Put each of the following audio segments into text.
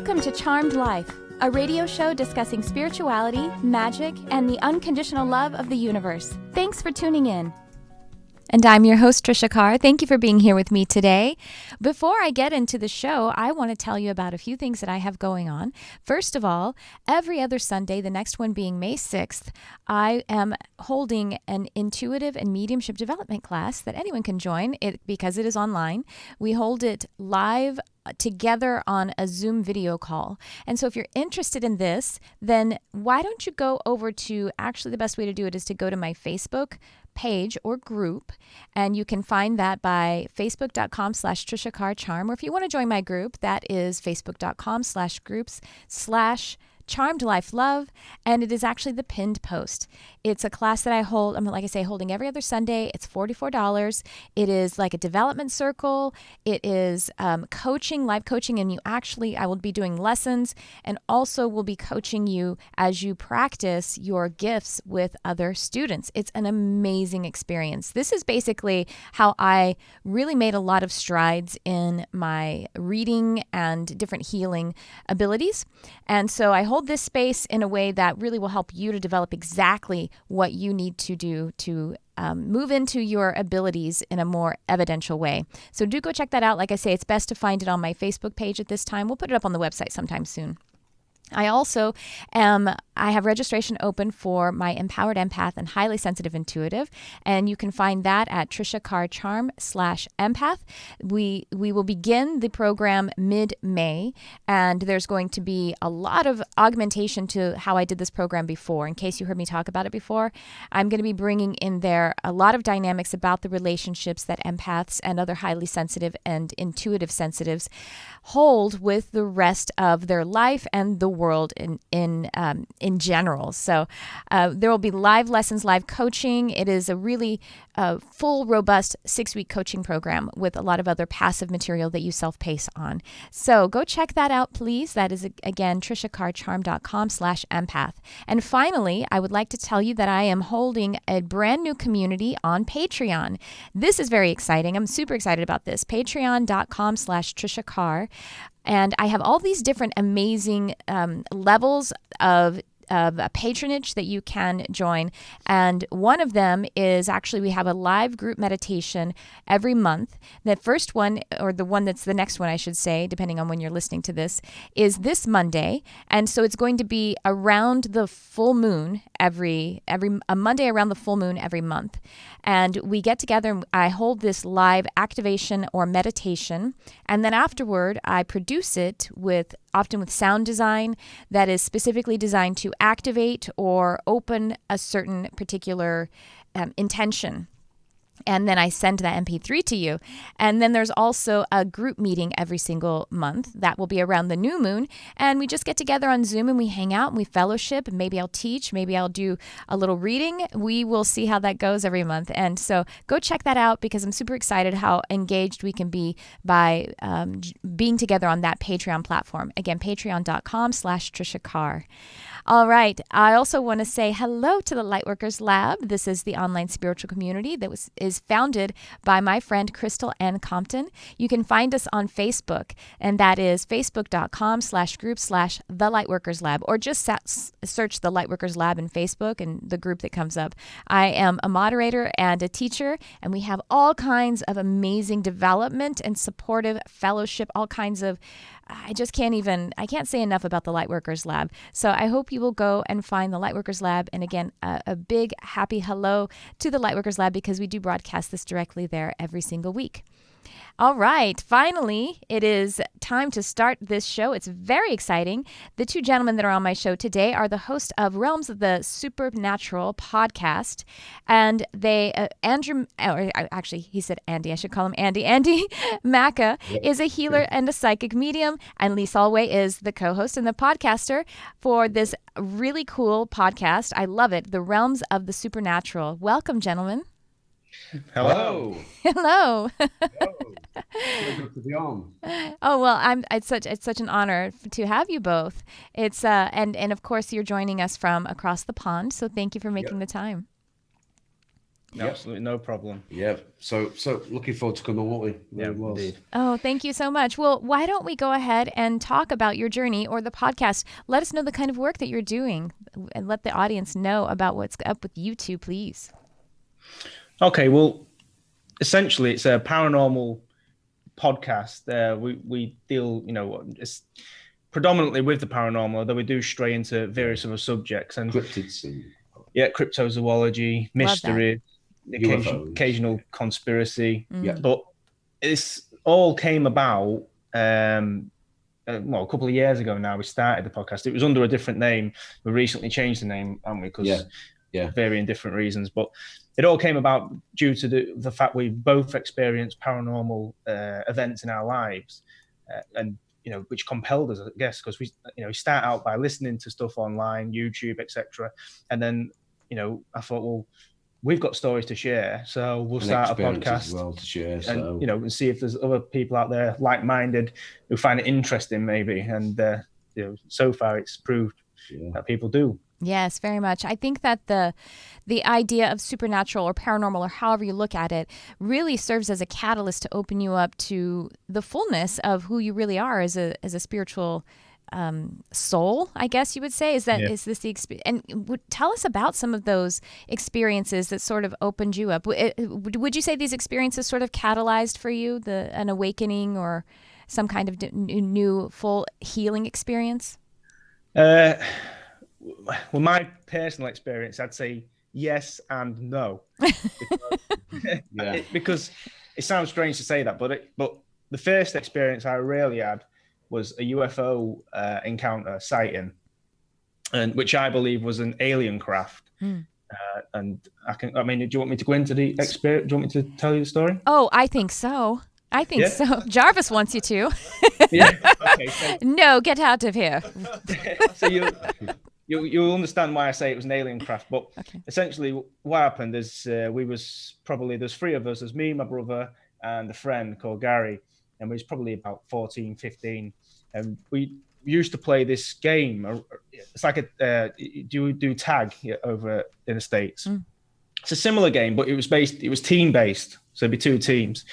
Welcome to Charmed Life, a radio show discussing spirituality, magic, and the unconditional love of the universe. Thanks for tuning in. And I'm your host, Tricia Carr. Thank you for being here with me today. Before I get into the show, I want to tell you about a few things that I have going on. First of all, every other Sunday, the next one being May 6th, I am holding an intuitive and mediumship development class that anyone can join because it is online. We hold it live together on a Zoom video call. And so if you're interested in this, then why don't you go over to, actually the best way to do it is to go to my Facebook page or group, and you can find that by facebook.com/Tricia Carr Charm, or if you want to join my group, that is facebook.com/groups/Charmed Life Love, and it is actually the pinned post. It's a class that I hold, like I say, holding every other Sunday. It's $44. It is like a development circle. It is coaching, live coaching, and I will be doing lessons and also will be coaching you as you practice your gifts with other students. It's an amazing experience. This is basically how I really made a lot of strides in my reading and different healing abilities. And so I hold this space in a way that really will help you to develop exactly what you need to do to move into your abilities in a more evidential way. So do go check that out. Like I say, it's best to find it on my Facebook page at this time. We'll put it up on the website sometime soon. I also I have registration open for my Empowered Empath and Highly Sensitive Intuitive, and you can find that at Tricia Carr Charm/empath. We will begin the program mid-May, and there's going to be a lot of augmentation to how I did this program before. In case you heard me talk about it before, I'm going to be bringing in there a lot of dynamics about the relationships that empaths and other highly sensitive and intuitive sensitives hold with the rest of their life and the world in general. So there will be live lessons, live coaching. It is a really full, robust 6-week coaching program with a lot of other passive material that you self-pace on. So go check that out, please. That is, again, triciacarcharm.com/empath. And finally, I would like to tell you that I am holding a brand new community on Patreon. This is very exciting. I'm super excited about this. Patreon.com/Tricia Carr. And I have all these different amazing levels of patronage that you can join. And one of them is actually we have a live group meditation every month. That first one, or the one that's the next one, I should say, depending on when you're listening to this, is this Monday. And so it's going to be around the full moon a Monday around the full moon every month. And we get together and I hold this live activation or meditation. And then afterward, I produce it often with sound design that is specifically designed to activate or open a certain particular intention. And then I send that MP3 to you. And then there's also a group meeting every single month that will be around the new moon. And we just get together on Zoom and we hang out and we fellowship. Maybe I'll teach. Maybe I'll do a little reading. We will see how that goes every month. And so go check that out because I'm super excited how engaged we can be by being together on that Patreon platform. Again, patreon.com/Tricia Carr. All right. I also want to say hello to the Lightworkers Lab. This is the online spiritual community that is founded by my friend Crystal Ann Compton. You can find us on Facebook, and that is facebook.com/group/The Lightworkers Lab, or just search The Lightworkers Lab in Facebook and the group that comes up. I am a moderator and a teacher, and we have all kinds of amazing development and supportive fellowship, all kinds of I can't say enough about the Lightworkers Lab. So I hope you will go and find the Lightworkers Lab. And again, a big happy hello to the Lightworkers Lab because we do broadcast this directly there every single week. All right. Finally, it is time to start this show. It's very exciting. The two gentlemen that are on my show today are the host of Realms of the Supernatural podcast. And he said Andy. I should call him Andy. Andy Macca is a healer and a psychic medium. And Lee Solway is the co-host and the podcaster for this really cool podcast. I love it. The Realms of the Supernatural. Welcome, gentlemen. Hello. Hello. Hello. Oh well, it's such an honor to have you both. It's and of course you're joining us from across the pond, so thank you for making the time. Absolutely no problem. Yeah. So looking forward to coming, won't we? Yeah, indeed. Oh, thank you so much. Well, why don't we go ahead and talk about your journey or the podcast? Let us know the kind of work that you're doing and let the audience know about what's up with you two, please. Okay, well, essentially it's a paranormal podcast. We deal, it's predominantly with the paranormal, although we do stray into various other subjects and cryptids and cryptozoology, mystery, occasional conspiracy. But it's all came about a couple of years ago now. We started the podcast. It was under a different name. We recently changed the name, haven't we? Because varying different reasons. But it all came about due to the fact we both experienced paranormal events in our lives, and which compelled us, I guess, because we start out by listening to stuff online, YouTube, etc., and then I thought, well, we've got stories to share, so we'll start a podcast as well to share, and and see if there's other people out there like-minded who find it interesting, maybe. And so far it's proved that people do. Yes, very much. I think that the idea of supernatural or paranormal, or however you look at it, really serves as a catalyst to open you up to the fullness of who you really are as a spiritual soul, I guess you would say. Is this the experience? And tell us about some of those experiences that sort of opened you up. Would you say these experiences sort of catalyzed for you an awakening or some kind of new full healing experience? Well, my personal experience, I'd say yes and no, because it sounds strange to say that, but the first experience I really had was a UFO encounter sighting, and which I believe was an alien craft. And do you want me to go into the experience? Do you want me to tell you the story? Oh, I think so. So. Jarvis wants you to. Okay. No, get out of here. So you'll understand why I say it was an alien craft. But essentially what happened is there's three of us. There's me, my brother, and a friend called Gary. And we was probably about 14, 15. And we used to play this game. It's like do tag over in the States. It's a similar game, but it was team-based. So it'd be two teams.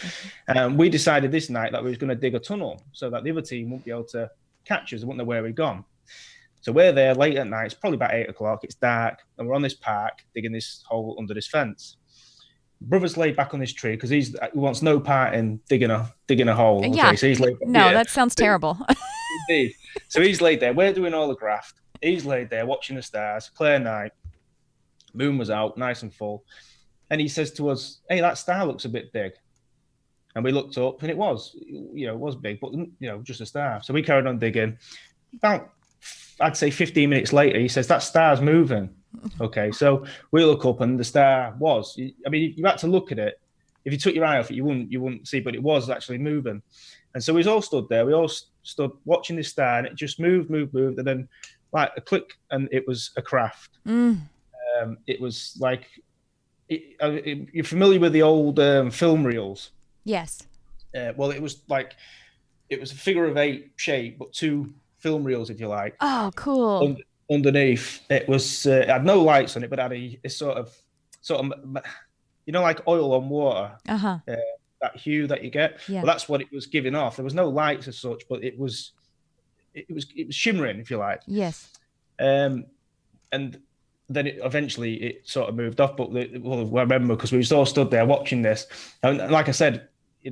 We decided this night that we was going to dig a tunnel so that the other team wouldn't be able to catch us. They wouldn't know where we'd gone. So we're there late at night. It's probably about 8 o'clock. It's dark. And we're on this park digging this hole under this fence. Brother's laid back on this tree because he wants no part in digging a hole. Yeah. Okay, so he's laid back. No, that sounds terrible. Indeed. So he's laid there. We're doing all the graft. He's laid there watching the stars. Clear night. Moon was out, nice and full. And he says to us, "Hey, that star looks a bit big." And we looked up, and it was big, but just a star. So we carried on digging. About, I'd say 15 minutes later, he says, "That star's moving." Okay, so we look up, and the star was. You had to look at it. If you took your eye off it, you wouldn't see, but it was actually moving. And so we all stood there. We all stood watching this star, and it just moved, and then like a click, and it was a craft. It was like, you're familiar with the old film reels? Yes. Well, it was a figure of 8 shape, but 2 film reels, if you like. Oh, cool. Underneath, it was it had no lights on it, but had a sort of like oil on water. That hue that you get. Yeah. Well, that's what it was giving off. There was no lights as such, but it was shimmering, if you like. Yes. And then eventually it sort of moved off. But I remember because we all stood there watching this, and like I said,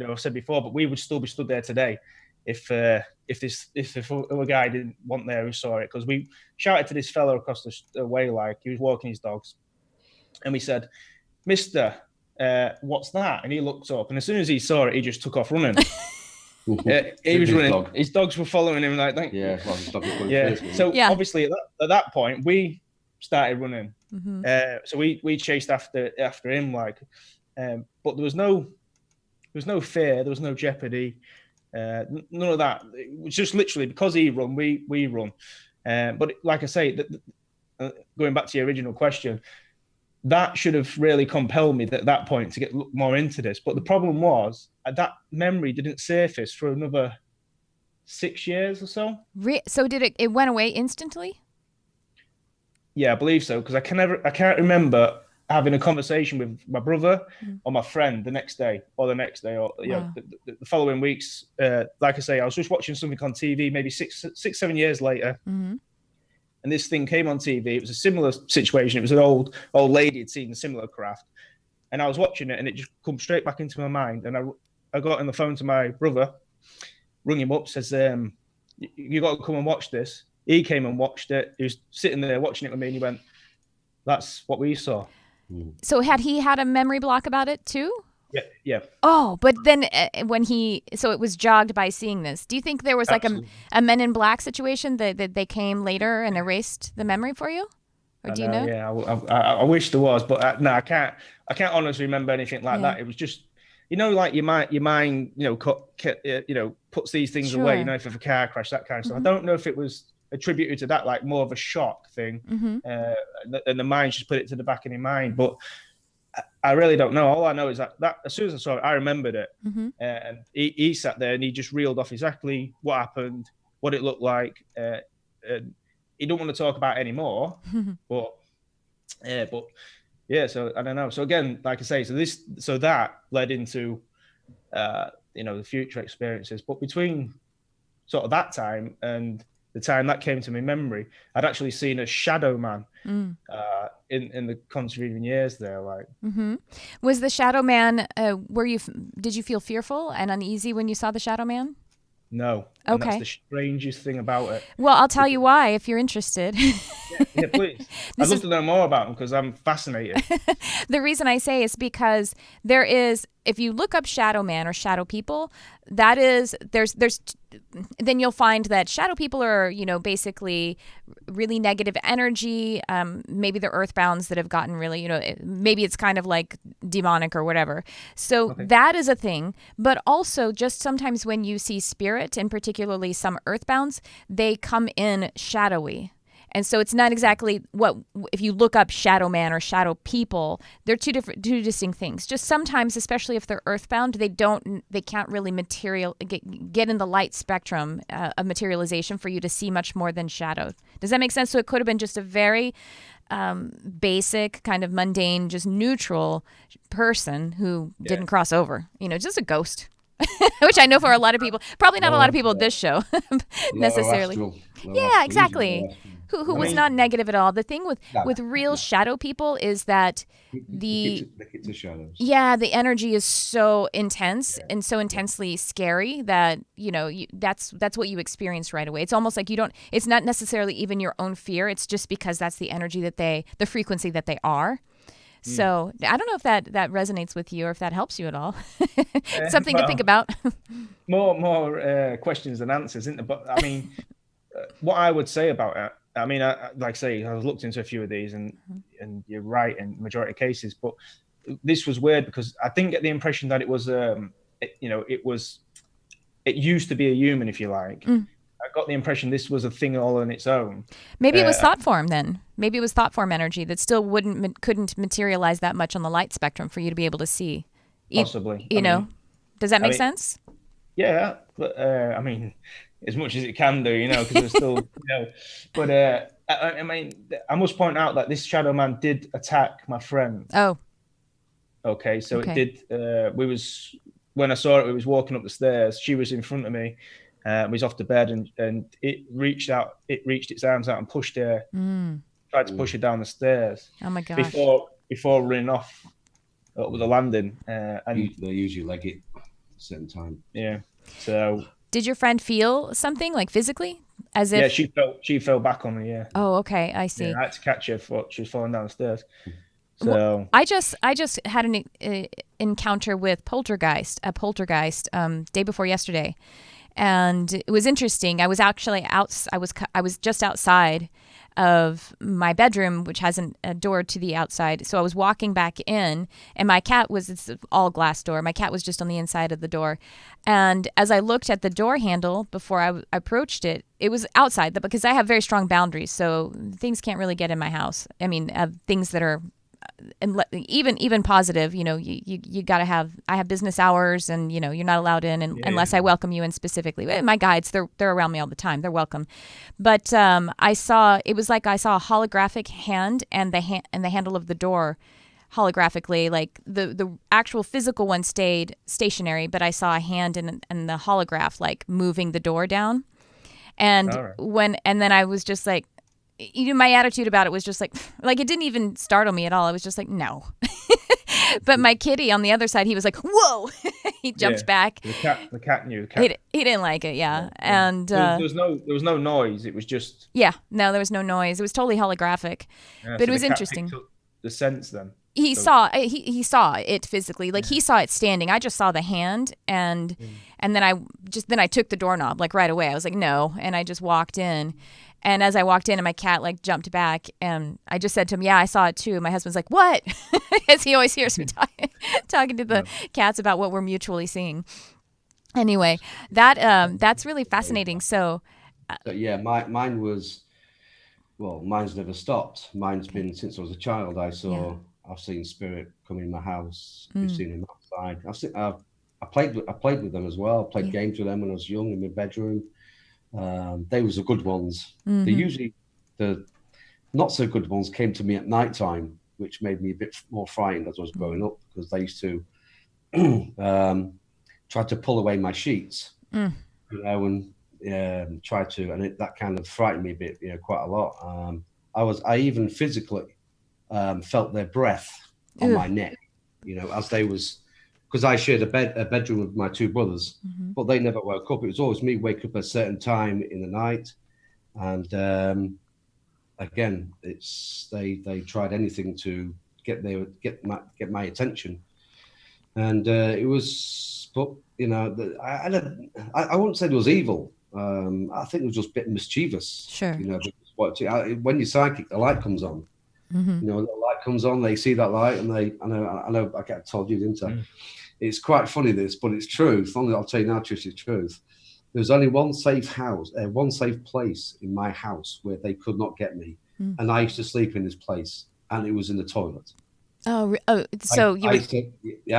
I've said before, but we would still be stood there today if a guy didn't want there who saw it, because we shouted to this fellow across the way, like he was walking his dogs, and we said, "Mister, what's that?" And he looked up, and as soon as he saw it, he just took off running. He was running. Dog. His dogs were following him, like, So obviously at that point, we started running. So we chased after him, like, but there was no fear, there was no jeopardy, none of that. It was just literally because he run, we run. But like I say, going back to your original question, that should have really compelled me at that point to get more into this. But the problem was that memory didn't surface for another 6 years or so. So did it went away instantly? Yeah, I believe so, because I can't remember having a conversation with my brother or my friend the next day, or Wow. the following weeks. Like I say, I was just watching something on TV, maybe six, 7 years later, and this thing came on TV. It was a similar situation. It was an old lady had seen a similar craft, and I was watching it, and it just come straight back into my mind. And I got on the phone to my brother, rung him up, says, "You got to come and watch this." He came and watched it. He was sitting there watching it with me, and he went, "That's what we saw." So had he had a memory block about it too? Yeah. Oh, but then so it was jogged by seeing this. Do you think there was like a Men in Black situation that they came later and erased the memory for you? Or do you know? Yeah, I wish there was, but no, I can't honestly remember anything like that. It was just, like your mind, puts these things away, if it's a car crash, that kind of stuff. I don't know if it was attributed to that, like more of a shock thing, and the mind just put it to the back of your mind. But I really don't know. All I know is that as soon as I saw it, I remembered it, and he sat there and he just reeled off exactly what happened, what it looked like. And he don't want to talk about it anymore, but yeah. So I don't know. So again, like I say, so that led into the future experiences. But between sort of that time and the time that came to my memory, I'd actually seen a shadow man in the contravening years there. Like, was the shadow man? Did you feel fearful and uneasy when you saw the shadow man? No. Okay. And that's the strangest thing about it. Well, I'll tell you why if you're interested. Yeah, please. I'd love to know more about him because I'm fascinated. The reason I say is because there is, if you look up shadow man or shadow people, that is, then you'll find that shadow people are, basically really negative energy. Maybe they're earthbounds that have gotten really, maybe it's kind of like demonic or whatever. So that is a thing. But also just sometimes when you see spirit, and particularly some earthbounds, they come in shadowy. And so it's not exactly if you look up shadow man or shadow people, they're two distinct things. Just sometimes, especially if they're earthbound, they can't really get in the light spectrum of materialization for you to see much more than shadow. Does that make sense? So it could have been just a very basic, kind of mundane, just neutral person who didn't cross over. Just a ghost. Which I know for a lot of people, probably not a lot of people at this show necessarily. Yeah, exactly. Who was not negative at all. The thing with real shadow people is that the energy is so intense and so intensely scary that that's what you experience right away. It's almost like it's not necessarily even your own fear. It's just because that's the energy the frequency that they are. So I don't know if that resonates with you or if that helps you at all. Something to think about. more questions than answers, isn't there? But I mean, what I would say about it, I mean, like I say, I've looked into a few of these, and you're right in majority of cases. But this was weird because I didn't get the impression that it was, it used to be a human, if you like. I got the impression this was a thing all on its own. Maybe it was thought form then. Maybe it was thought form energy that still couldn't materialize that much on the light spectrum for you to be able to see. Possibly. Does that make sense? Yeah, but I mean, as much as it can do, because we're still, But I mean, I must point out that this shadow man did attack my friend. Oh. Okay, so it did. When I saw it, we was walking up the stairs. She was in front of me. We was off the bed, and it reached its arms out and pushed her, tried to push her down the stairs. Oh my gosh! Before running off up the landing, and they usually leg it at the same time. Yeah. So. Did your friend feel something like physically, as if? Yeah, she fell back on me. Yeah. Oh, okay, I see. Yeah, I had to catch her. She was falling down the stairs. So well, I just had an encounter with a poltergeist, day before yesterday. And it was interesting. I was actually I was just outside of my bedroom, which has a door to the outside. So I was walking back in, and it's all glass door. My cat was just on the inside of the door. And as I looked at the door handle before I approached it, it was outside because I have very strong boundaries. So things can't really get in my house. I mean, things that are even positive, you got to I have business hours, and you're not allowed in unless I welcome you in specifically. My guides, they're around me all the time. They're welcome. But it was like I saw a holographic hand and the handle of the door holographically. Like the actual physical one stayed stationary, but I saw a hand and the holograph like moving the door down. And and then I was just like, my attitude about it was just like it didn't even startle me at all. I was just like, no. But my kitty on the other side, he was like, whoa. He jumped back. The cat knew. The cat. He didn't like it. Yeah. And there was no noise. It was just. Yeah. No, there was no noise. It was totally holographic, but it was interesting. The sense then. He saw it physically. Like he saw it standing. I just saw the hand and then I took the doorknob like right away. I was like, no. And I just walked in. And as I walked in and my cat like jumped back and I just said to him, yeah, I saw it too. And my husband's like, what? As he always hears me talking to the cats about what we're mutually seeing. Anyway, that's really fascinating. So yeah, mine was, well, mine's never stopped. Mine's been since I was a child. I've seen spirit come in my house. I've seen him outside. I played with them as well. I played games with them when I was young in my bedroom. They was the good ones. The not so good ones came to me at night time, which made me a bit more frightened as I was growing up, because they used to try to pull away my sheets, and try to, and that kind of frightened me a bit, quite a lot. I even physically felt their breath on my neck, as they was. Because I shared a bedroom with my two brothers, but they never woke up. It was always me wake up at a certain time in the night, and again, they tried anything to get my attention, and it was. But I wouldn't say it was evil. I think it was just a bit mischievous. Sure. When you're psychic, the light comes on. The light comes on, they see that light, and I know I told you, didn't I? It's quite funny this, but it's true. I'll tell you now, Tricia, it's truth. There's only one safe place in my house where they could not get me, and I used to sleep in this place, and it was in the toilet. At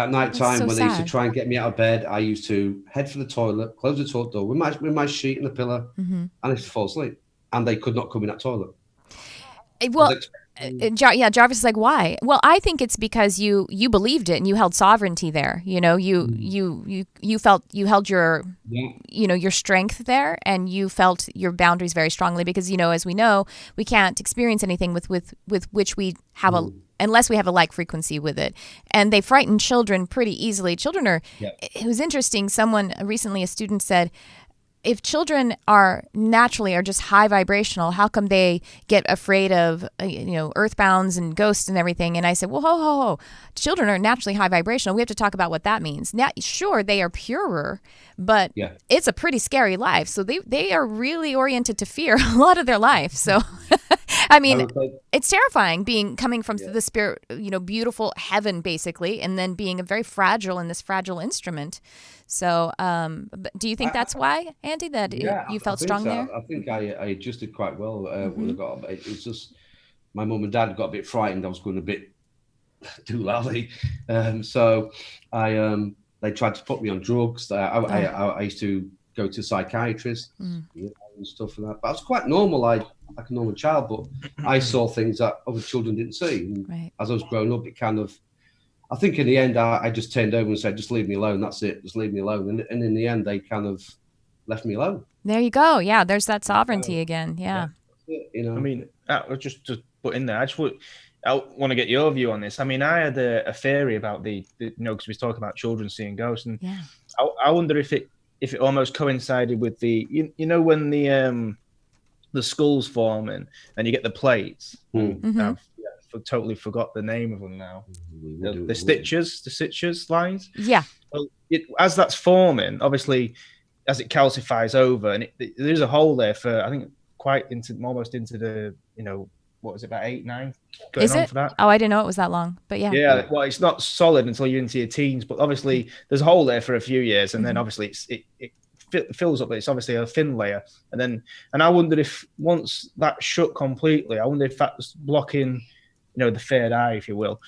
night time when they used to try and get me out of bed, I used to head for the toilet, close the toilet door with my sheet and the pillow, and I used to fall asleep, and they could not come in that toilet. Well. Jarvis is like, why? Well, I think it's because you believed it and you held sovereignty there. You felt you held your your strength there, and you felt your boundaries very strongly because as we know, we can't experience anything with which we have unless we have a like frequency with it. And they frighten children pretty easily. Children are. Yeah. It was interesting. Someone recently, a student said, if children are just high vibrational, how come they get afraid of, earthbounds and ghosts and everything? And I said, well, ho. Children are naturally high vibrational. We have to talk about what that means. Now, sure, they are purer, but it's a pretty scary life. So they are really oriented to fear a lot of their life. So, I mean, it's terrifying coming from the spirit, beautiful heaven, basically, and then being very fragile in this fragile instrument. So, do you think that's why, Andy, that you felt strong there? I think I adjusted quite well. When I got it's just my mum and dad got a bit frightened. I was going a bit too loudly, so they tried to put me on drugs. I used to go to psychiatrists and stuff like that. But I was quite normal, like a normal child. But I saw things that other children didn't see. And as I was growing up, it kind of. I think in the end, I just turned over and said, just leave me alone. That's it. Just leave me alone. And in the end, they kind of left me alone. There you go. Yeah, there's that sovereignty again. Yeah. I mean, just to put in there, I want to get your view on this. I mean, I had a theory about because we was talking about children seeing ghosts. And I wonder if it almost coincided with when the skulls form and you get the plates. Totally forgot the name of them now. The stitches lines. Yeah. Well, as that's forming, obviously, as it calcifies over, and there's a hole there for I think almost into the what was it, about 8, 9? Is it? For that. Oh, I didn't know it was that long, but yeah. Yeah. Well, it's not solid until you're into your teens, but obviously there's a hole there for a few years, and then obviously it fills up. But it's obviously a thin layer, and I wondered if once that shut completely, I wonder if that was blocking. The third eye, if you will,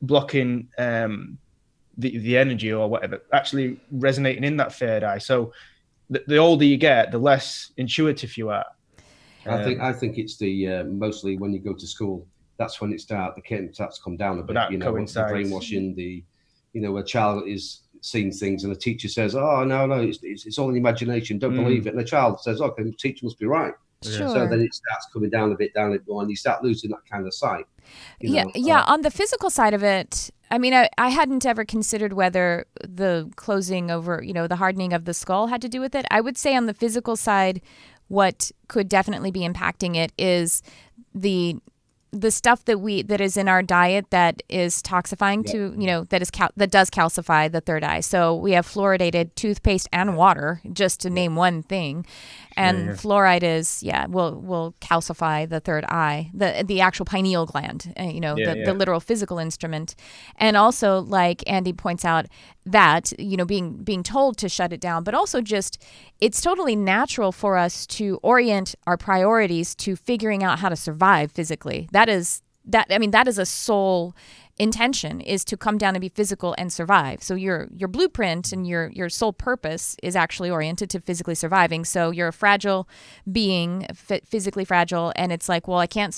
blocking the energy or whatever, actually resonating in that third eye. So the older you get, the less intuitive you are. I think it's the mostly when you go to school, that's when the curtain starts to come down a bit. That The coincides. brainwashing, a child is seeing things, and the teacher says, "Oh no, it's all in the imagination. Don't believe it." And the child says, "Okay, the teacher must be right." Sure. So then it starts coming down a bit, and you start losing that kind of sight. On the physical side of it, I mean, I hadn't ever considered whether the closing over, the hardening of the skull had to do with it. I would say on the physical side, what could definitely be impacting it is the stuff that is in our diet that is toxifying that does calcify the third eye. So we have fluoridated toothpaste and water, just to name one thing. And fluoride will calcify the third eye, the actual pineal gland, the literal physical instrument. And also, like Andy points out, that, being told to shut it down, but also just, it's totally natural for us to orient our priorities to figuring out how to survive physically. That is a soul intention, is to come down and be physical and survive. So your blueprint and your sole purpose is actually oriented to physically surviving. So you're a fragile being, physically fragile, and it's like, well, I can't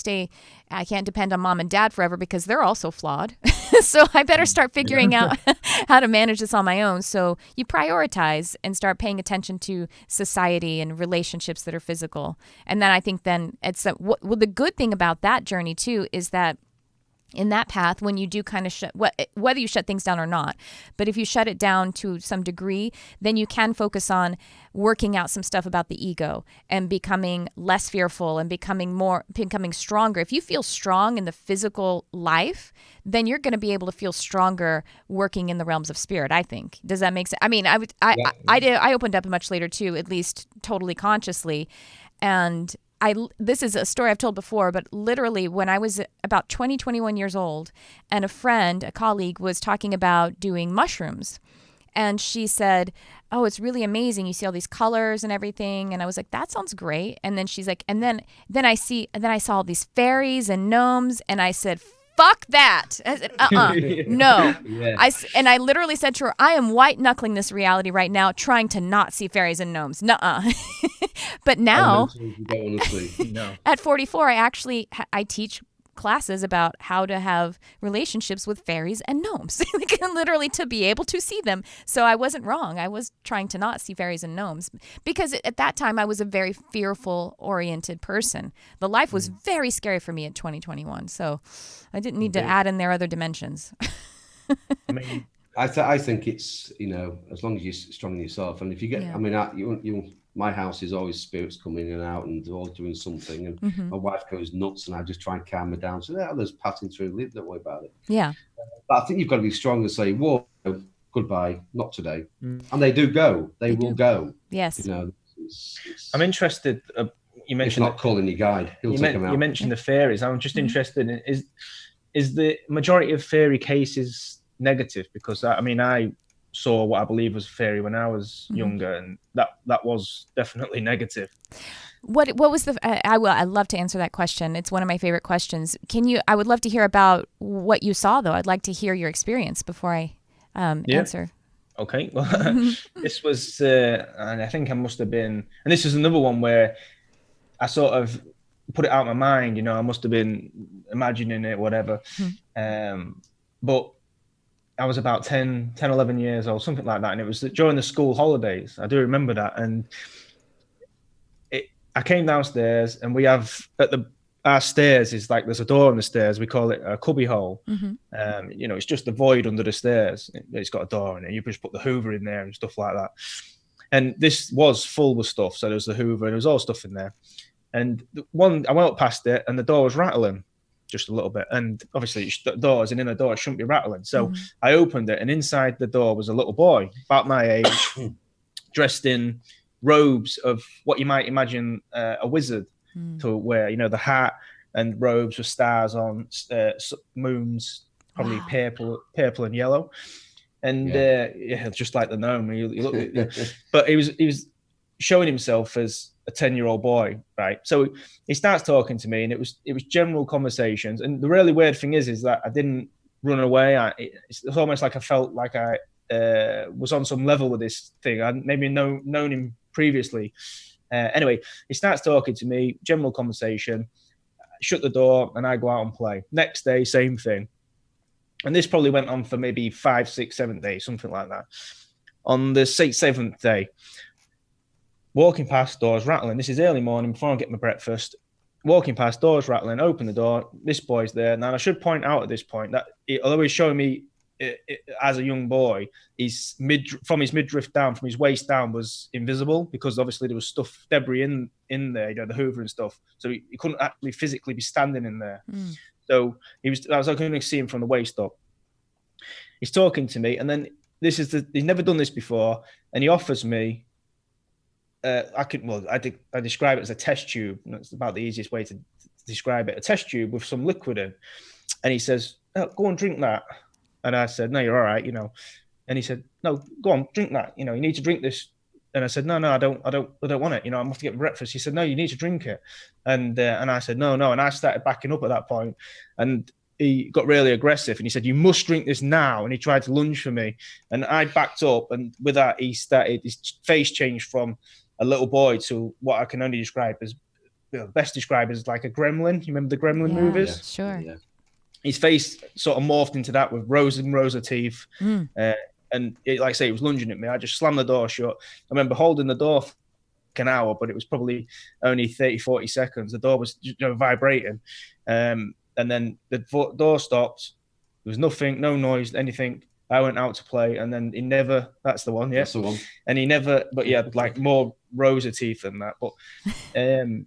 depend on mom and dad forever because they're also flawed. So I better start figuring out how to manage this on my own. So you prioritize and start paying attention to society and relationships that are physical. And then I think it's the good thing about that journey too is that in that path, when you do kind of whether you shut things down or not, but if you shut it down to some degree, then you can focus on working out some stuff about the ego and becoming less fearful and becoming stronger. If you feel strong in the physical life, then you're going to be able to feel stronger working in the realms of spirit, I think. Does that make sense? I mean, I opened up much later too, at least totally consciously. And this is a story I've told before, but literally when I was about 21 years old, and a colleague, was talking about doing mushrooms. And she said, "Oh, it's really amazing. You see all these colors and everything." And I was like, "That sounds great." And then she's like, and then I saw all these fairies and gnomes, and I said, "Fuck that." I said, no. Yeah. I literally said to her, "I am white knuckling this reality right now, trying to not see fairies and gnomes." Nuh-uh. But now, at 44, I teach classes about how to have relationships with fairies and gnomes, literally to be able to see them. So I wasn't wrong. I was trying to not see fairies and gnomes because at that time I was a very fearful oriented person. The life was very scary for me at 2021. So I didn't need to add in their other dimensions. I think it's, as long as you're strong in yourself, and if you get, my house is always spirits coming in and out, and they're all doing something. And my wife goes nuts, and I just try and calm her down. So others passing through, don't worry about it. Yeah. But I think you've got to be strong and say, "Whoa, goodbye, not today." And they do go. They will go. Yes. I'm interested. You mentioned not calling your guide. He'll take them out. You mentioned the fairies. I'm just interested in is the majority of fairy cases negative? Because I saw what I believe was a fairy when I was younger, and that was definitely negative. What was the? I'd love to answer that question. It's one of my favorite questions. I would love to hear about what you saw, though. I'd like to hear your experience before I answer. Okay. Well, this was, and I think I must have been, and this is another one where I sort of put it out of my mind. I must have been imagining it, whatever. But I was about 10, 11 years old, something like that. And it was during the school holidays. I do remember that. And I came downstairs, and we have our stairs is like, there's a door on the stairs. We call it a cubby hole. It's just a void under the stairs. It's got a door in it. You just put the Hoover in there and stuff like that. And this was full with stuff. So there was the Hoover, and there was all stuff in there. And I went up past it, and the door was rattling just a little bit. And obviously the door is an inner door. It shouldn't be rattling. So I opened it, and inside the door was a little boy about my age, dressed in robes of what you might imagine a wizard to wear, the hat and robes with stars on, moons, probably purple and yellow. And just like the gnome. But he was showing himself as a 10-year-old boy, right? So he starts talking to me, and it was general conversations. And the really weird thing is that I didn't run away. It's almost like I felt like I was on some level with this thing. I'd maybe known him previously. Anyway, he starts talking to me, general conversation, shut the door, and I go out and play. Next day, same thing. And this probably went on for maybe 5, 6, 7 days, something like that. On the 6th, 7th day, walking past, doors rattling. This is early morning before I get my breakfast. Walking past, doors rattling, open the door. This boy's there. Now, I should point out at this point that although he's showing me as a young boy, from his midriff down, from his waist down, was invisible because obviously there was stuff, debris in there, the Hoover and stuff. So he couldn't actually physically be standing in there. So I was only see him from the waist up. He's talking to me, and then he's never done this before, and he offers me. I describe it as a test tube. That's about the easiest way to describe it. A test tube with some liquid in, and he says, "Oh, go and drink that." And I said, "No, you're all right, And he said, "No, go on, drink that. You need to drink this." And I said, "No, I don't want it. I'm off to get breakfast." He said, "No, you need to drink it." And I said, "No." And I started backing up at that point, and he got really aggressive, and he said, "You must drink this now." And he tried to lunge for me, and I backed up, and with that, his face changed from a little boy to what I can only describe as, best described as like a gremlin. You remember the Gremlin movies? Yeah, sure. Yeah. His face sort of morphed into that with rows and rows of teeth. And like I say, he was lunging at me. I just slammed the door shut. I remember holding the door for an hour, but it was probably only 30, 40 seconds. The door was vibrating. And then the door stopped. There was nothing, no noise, anything. I went out to play, and then that's the one, yeah. That's the one. And he never, but yeah, like more rows of teeth than that. But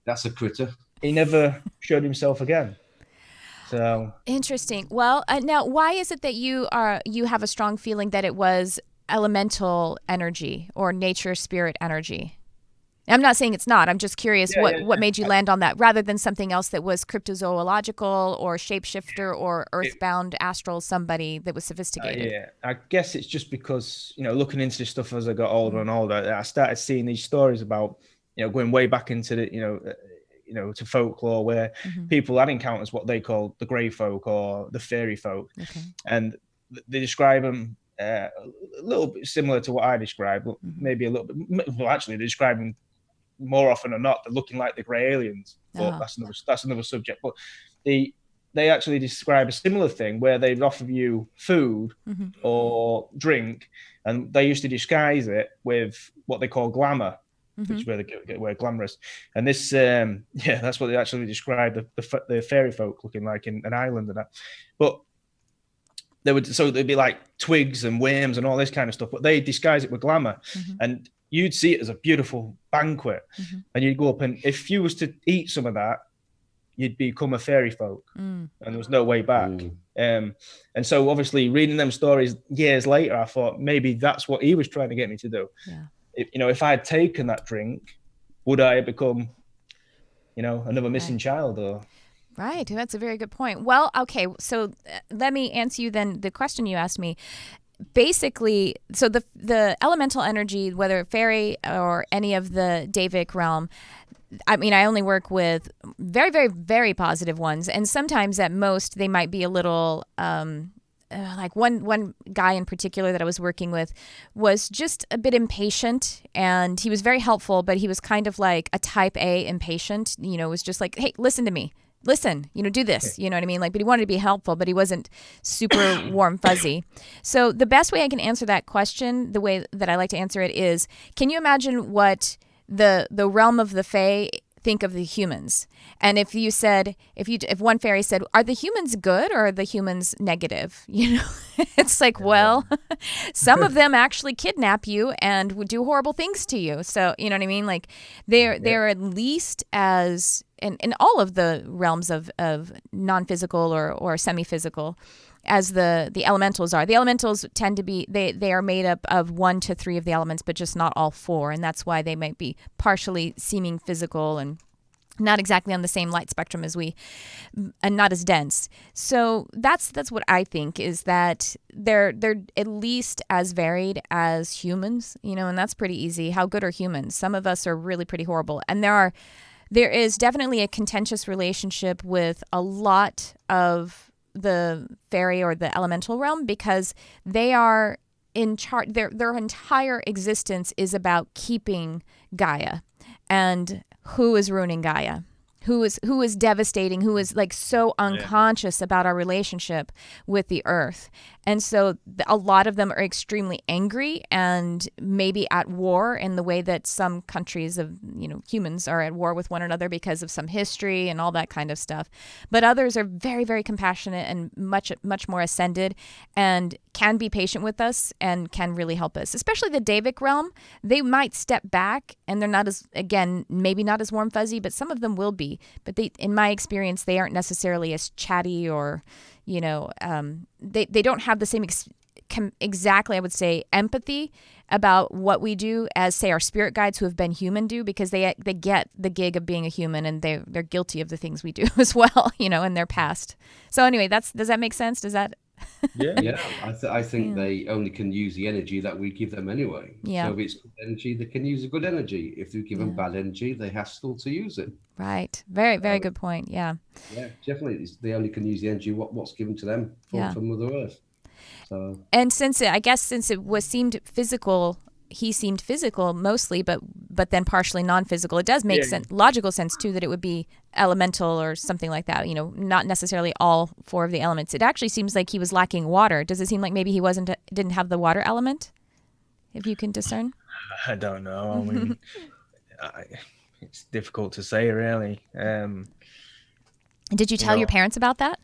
that's a critter. He never showed himself again. So interesting. Well, now, why is it that you have a strong feeling that it was elemental energy or nature spirit energy? I'm not saying it's not. I'm just curious what made you land on that rather than something else that was cryptozoological or shapeshifter or earthbound astral somebody that was sophisticated. I guess it's just because, looking into this stuff as I got older and older, I started seeing these stories about, going way back into the, to folklore where people had encounters what they call the grey folk or the fairy folk. Okay. And they describe them a little bit similar to what I described, but maybe a little bit. Well, actually, they describe them more often than not. They're looking like the grey aliens. But that's another subject. But they actually describe a similar thing where they'd offer you food or drink, and they used to disguise it with what they call glamour. Which is where they get word glamorous, and this, that's what they actually describe the fairy folk looking like in an island and that. But they'd be like twigs and worms and all this kind of stuff, but they disguise it with glamour, and you'd see it as a beautiful banquet, and you'd go up, and if you was to eat some of that, you'd become a fairy folk, and there was no way back. And so obviously reading them stories years later, I thought maybe that's what he was trying to get me to do. Yeah. If I had taken that drink, would I have become, another missing child? Or right, that's a very good point. Well, okay, so let me answer you then the question you asked me. Basically, so the elemental energy, whether fairy or any of the Davic realm, I mean, I only work with very, very, very positive ones, and sometimes at most they might be a little. Like one guy in particular that I was working with was just a bit impatient, and he was very helpful, but he was kind of like a type A impatient, was just like, hey, listen to me, do this, you know what I mean? Like, but he wanted to be helpful, but he wasn't super warm fuzzy. So the best way I can answer that question, the way that I like to answer it is, can you imagine what the realm of the Fae think of the humans? And if one fairy said, are the humans good or are the humans negative? It's like, well, some of them actually kidnap you and would do horrible things to you. So, you know what I mean? Like they're at least as in all of the realms of non-physical or semi-physical as the elementals are. The elementals tend to be, they are made up of 1 to 3 of the elements, but just not all 4. And that's why they might be partially seeming physical and not exactly on the same light spectrum as we, and not as dense. So that's what I think, is that they're at least as varied as humans, and that's pretty easy. How good are humans? Some of us are really pretty horrible. And there is definitely a contentious relationship with a lot of the fairy or the elemental realm, because they are in charge. Their entire existence is about keeping Gaia. And who is ruining Gaia? who is devastating, who is like so unconscious about our relationship with the earth. And so a lot of them are extremely angry and maybe at war in the way that some countries of, humans are at war with one another because of some history and all that kind of stuff. But others are very, very compassionate and much, much more ascended and can be patient with us and can really help us. Especially the Davic realm, they might step back and they're not as, again, maybe not as warm fuzzy, but some of them will be. But they, in my experience, they aren't necessarily as chatty or, they don't have the same exactly, I would say, empathy about what we do as, say, our spirit guides who have been human do, because they get the gig of being a human and they're guilty of the things we do as well, in their past. So anyway, does that make sense? Does that? Yeah. I think they only can use the energy that we give them anyway. Yeah. So if it's good energy, they can use a good energy. If you give them bad energy, they have still to use it. Right. Very, very good point. Yeah. Yeah, definitely. They only can use the energy what's given to them from Mother Earth. So. And since it seemed physical, he seemed physical mostly, but then partially non-physical. It does make sense, logical sense too, that it would be elemental or something like that. Not necessarily all 4 of the elements. It actually seems like he was lacking water. Does it seem like maybe he didn't have the water element? If you can discern. I don't know. I mean, it's difficult to say, really. Did you tell your parents about that?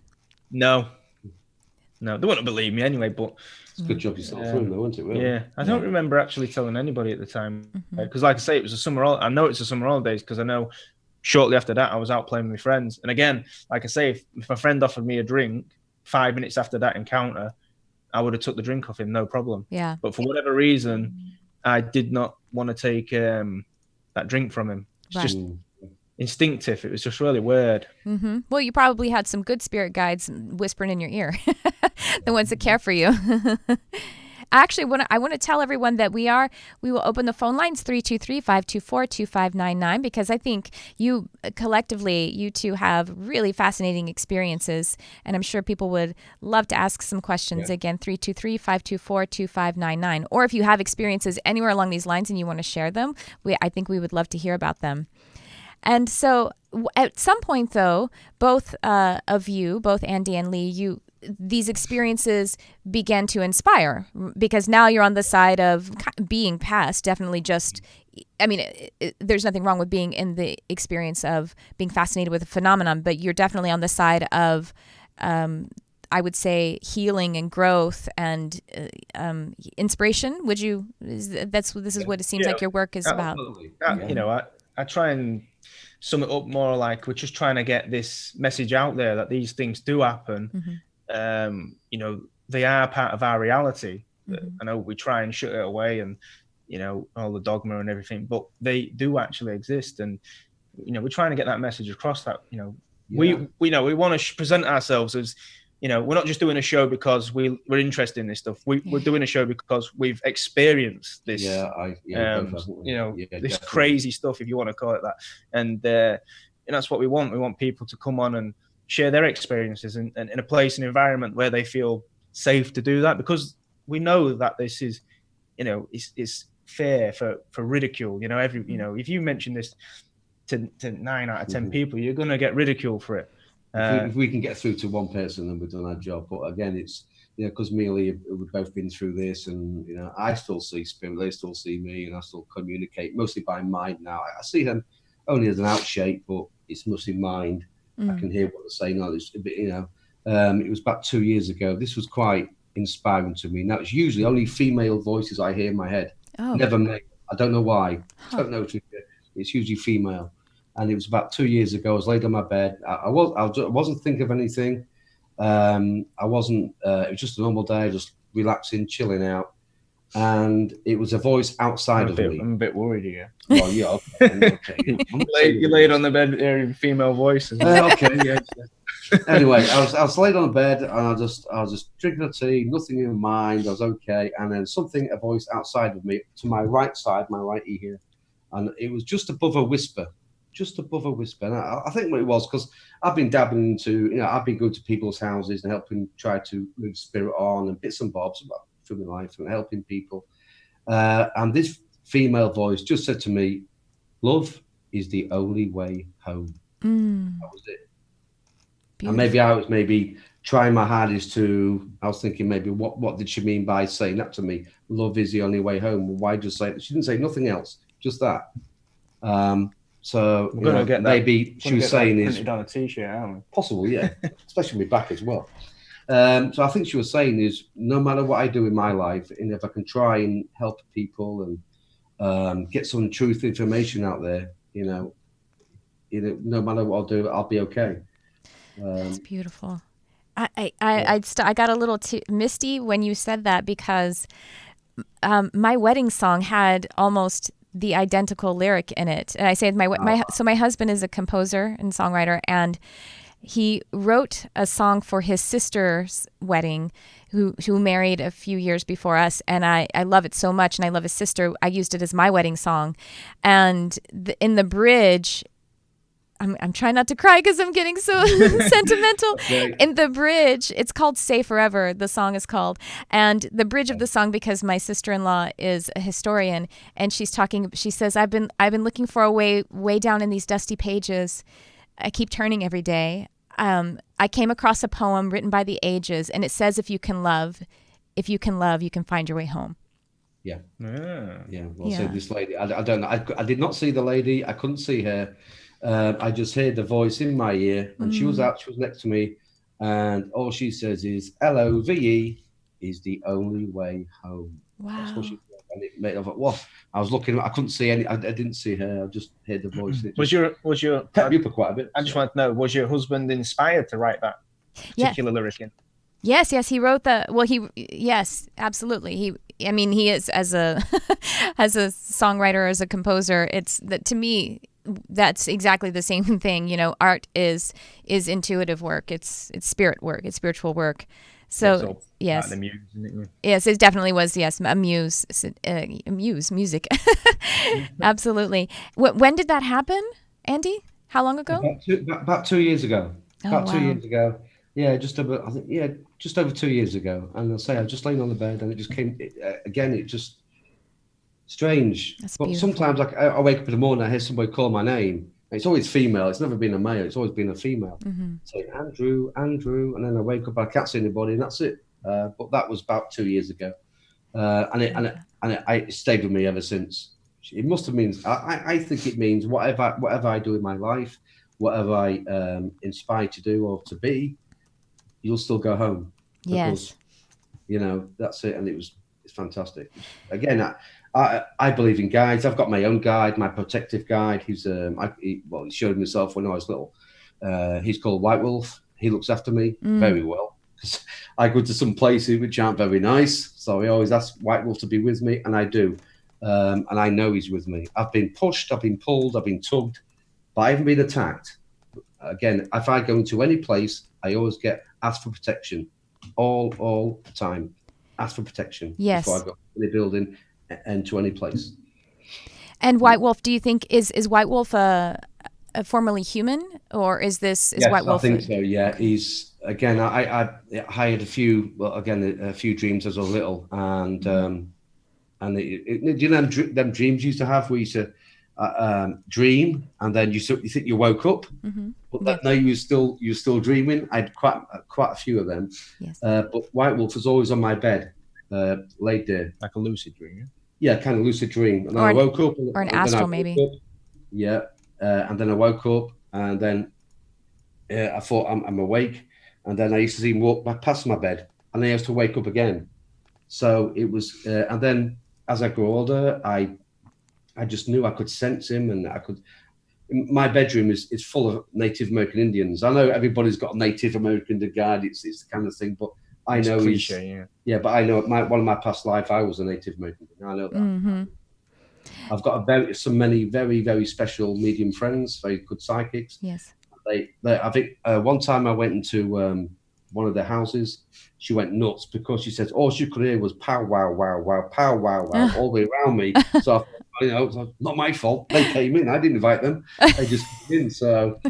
No, they wouldn't believe me anyway. But it's a good job you saw through, though, wasn't it? Really? Yeah, I don't remember actually telling anybody at the time because, like I say, it was a summer. I know it's a summer holidays because I know shortly after that I was out playing with my friends. And again, like I say, if a friend offered me a drink 5 minutes after that encounter, I would have took the drink off him, no problem. Yeah. But for whatever reason, I did not want to take that drink from him. It's just instinctive. It was just really weird. Mm-hmm. Well, you probably had some good spirit guides whispering in your ear, the ones that care for you. Actually, I want to tell everyone that we will open the phone lines 323-524-2599 because I think you two have really fascinating experiences, and I'm sure people would love to ask some questions. Yeah. Again, 323-524-2599. Or if you have experiences anywhere along these lines and you want to share them, I think we would love to hear about them. And so at some point, though, both of you, both Andy and Lee, these experiences began to inspire because now you're on the side of being past. Definitely there's nothing wrong with being in the experience of being fascinated with a phenomenon, but you're definitely on the side of, I would say, healing and growth and inspiration. Would you? This is what it seems like your work is about. I try and sum it up more like we're just trying to get this message out there that these things do happen. Mm-hmm. They are part of our reality. Mm-hmm. I know we try and shut it away and, all the dogma and everything, but they do actually exist. And, we're trying to get that message across that, we want to present ourselves as, we're not just doing a show because we're interested in this stuff. We're doing a show because we've experienced this, this crazy stuff, if you want to call it that. And that's what we want. We want people to come on and share their experiences and in a place and environment where they feel safe to do that, because we know that this is, it's fair for ridicule. If you mention this to 9 out of 10 people, you're going to get ridiculed for it. If we can get through to one person, then we've done our job. But again, it's because me and Lee, we've both been through this, and I still see spirit, they still see me, and I still communicate mostly by mind now. I see them only as an outshape, but it's mostly mind. I can hear what they're saying. It's a bit, it was about 2 years ago. This was quite inspiring to me. Now it's usually only female voices I hear in my head. Oh. Never male. I don't know why. I don't know. It's usually female. And it was about 2 years ago. I was laid on my bed. I wasn't thinking of anything. I wasn't. It was just a normal day, just relaxing, chilling out. And it was a voice outside of me. I'm a bit worried here. Well, yeah, okay. You laid on the bed hearing female voices. Okay, yeah. Anyway, I was laid on the bed and I was just drinking a tea, nothing in my mind. I was okay, and then a voice outside of me, to my right side, my right ear here, and it was just above a whisper. And I think what it was, because I've been dabbling into, I've been going to people's houses and helping try to move spirit on and bits and bobs about through my life and helping people. And this female voice just said to me, "Love is the only way home." That was it. Beautiful. And maybe I was trying my hardest I was thinking maybe what did she mean by saying that to me? Love is the only way home. Well, why just say it? She didn't say nothing else, just that. So We're going to get that. Maybe she was saying is printed on a t-shirt, aren't we? Possible, yeah, especially with back as well. So I think she was saying is no matter what I do in my life, and if I can try and help people and get some truth information out there, no matter what I'll do, I'll be okay. That's beautiful. I got a little misty when you said that, because my wedding song had almost the identical lyric in it. And I say my husband is a composer and songwriter, and he wrote a song for his sister's wedding, who married a few years before us. And I love it so much, and I love his sister. I used it as my wedding song. And in the bridge, I'm trying not to cry because I'm getting so sentimental. Okay. In the bridge, it's called Stay Forever, the song is called. And the bridge of the song, because my sister-in-law is a historian, and she says, I've been looking for a way down in these dusty pages. I keep turning every day. I came across a poem written by the ages, and it says, if you can love, you can find your way home. Yeah. Well, so this lady, I don't know. I did not see the lady. I couldn't see her. I just heard the voice in my ear, and she was next to me, and all she says is LOVE is the only way home. Wow. That's what she said. And it made what? I was looking, I couldn't see any, I didn't see her, I just heard the voice. Was your kept me up for quite a bit. I just want to know, was your husband inspired to write that particular lyric in? Yes, he wrote yes, absolutely. He is as a as a songwriter, as a composer, it's that to me, that's exactly the same thing. Art is intuitive work. It's spirit work. It's spiritual work. So yes, the muse, isn't it? Yes, it definitely was. Yes, a muse, music. Absolutely. When did that happen, Andy? How long ago? About 2 years ago. Wow. 2 years ago. Yeah, just over 2 years ago. And I'll say I was just laying on the bed, and it just came again. It just strange. That's but beautiful. Sometimes I wake up in the morning, I hear somebody call my name. It's always female. It's never been a male. It's always been a female. Mm-hmm. Saying Andrew, and then I wake up, I can't see anybody, and that's it. But that was about 2 years ago, and it stayed with me ever since. It must have means. I think it means whatever I do in my life, whatever I inspire to do or to be, you'll still go home. Yes. Because, that's it, and it's fantastic. Again, I believe in guides. I've got my own guide, my protective guide. He showed himself when I was little. He's called White Wolf. He looks after me very well. I go to some places which aren't very nice, so he always asks White Wolf to be with me, and I do. And I know he's with me. I've been pushed, I've been pulled, I've been tugged, but I haven't been attacked. Again, if I go into any place, I always get asked for protection all the time. Ask for protection before I go to the building and to any place. And White Wolf, do you think is White Wolf a formerly human, or is White Wolf? I think so. Yeah, he's again. I had a few dreams as a little, and do you know them dreams you used to have where you used to dream, and then you think you woke up, but no, you're still dreaming. I had quite a few of them. Yes. But White Wolf was always on my bed, laid there, like a lucid dream. Yeah, kind of lucid dream. And then I woke up, or an astral maybe. Yeah, and then I woke up, and then I thought I'm awake, and then I used to see him walk back past my bed, and then I used to wake up again. So it was, and then as I grew older, I just knew I could sense him, and I could. My bedroom is full of Native American Indians. I know everybody's got a Native American guide. It's the kind of thing, but I know cliche, yeah. But I know one of my past life, I was a Native American. I know that. Mm-hmm. I've got many very, very special medium friends, very good psychics. Yes. I think one time I went into one of their houses. She went nuts because she said all she could hear was pow wow wow wow pow wow wow all the way around me. So I thought, it's not my fault. They came in. I didn't invite them. They just came in. So,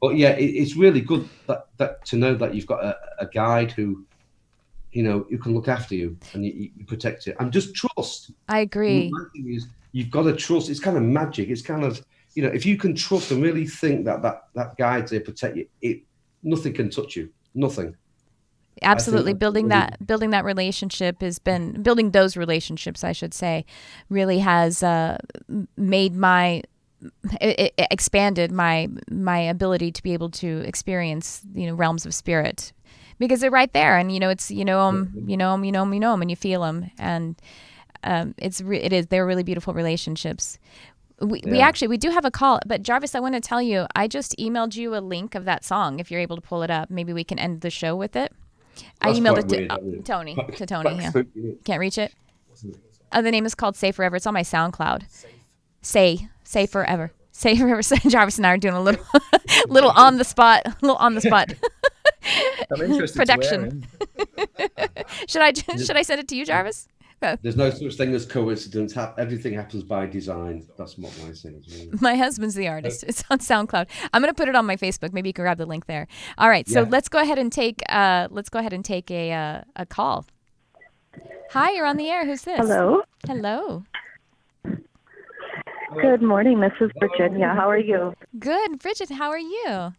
but yeah, it's really good that to know that you've got a guide who, who can look after you and you protect it, and just trust. I agree. My thing is, you've got to trust. It's kind of magic. It's kind of if you can trust and really think that guide's there to protect you, nothing can touch you. Nothing. Absolutely. Building that relationship building those relationships, I should say, really has expanded my ability to be able to experience, realms of spirit, because they're right there, and it's them, and you feel them, and they're really beautiful relationships. We do have a call, but Jarvis, I want to tell you, I just emailed you a link of that song. If you're able to pull it up, maybe we can end the show with it. I emailed it to Tony. Yeah. Can't reach it. The name is called Say Forever. It's on my SoundCloud. Say Forever. Say Forever. Jarvis and I are doing a little on the spot. I'm interested. Production. Should I send it to you, Jarvis? There's no such thing as coincidence. Everything happens by design. That's what my saying is. My husband's the artist. It's on SoundCloud. I'm going to put it on my Facebook. Maybe you can grab the link there. All right. So let's go ahead and take a call. Hi, you're on the air. Who's this? Hello. Good morning. This is Virginia. How are you? Good. Bridget, how are you?